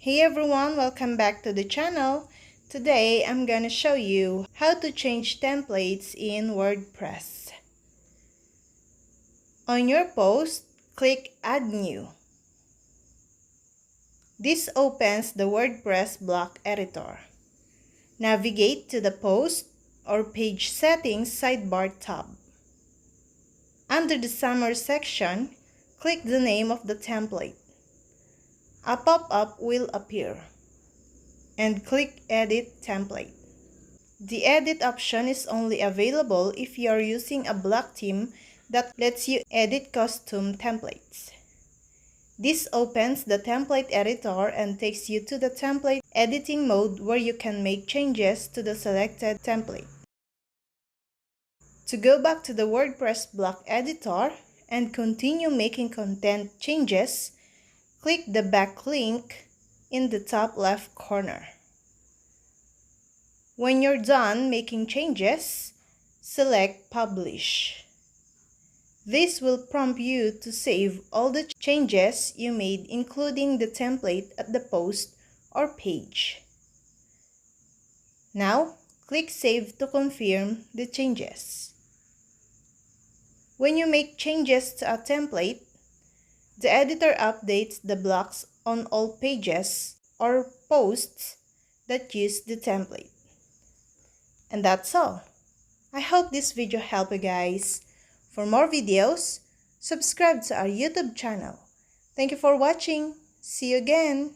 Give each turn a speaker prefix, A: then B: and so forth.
A: Hey everyone, welcome back to the channel. Today I'm gonna show you how to change templates in WordPress. On your post, click Add New. This opens the WordPress block editor. Navigate to the Post or Page Settings sidebar tab. Under the Summary section, click the name of the template. A pop-up will appear, and click Edit Template. The edit option is only available if you are using a block theme that lets you edit custom templates. This opens the template editor and takes you to the template editing mode where you can make changes to the selected template. To go back to the WordPress block editor and continue making content changes, click the back link in the top left corner. When you're done making changes, select Publish. This will prompt you to save all the changes you made, including the template at the post or page. Now, click Save to confirm the changes. When you make changes to a template, the editor updates the blocks on all pages or posts that use the template. And that's all. I hope this video helped you guys. For more videos, subscribe to our YouTube channel. Thank you for watching. See you again.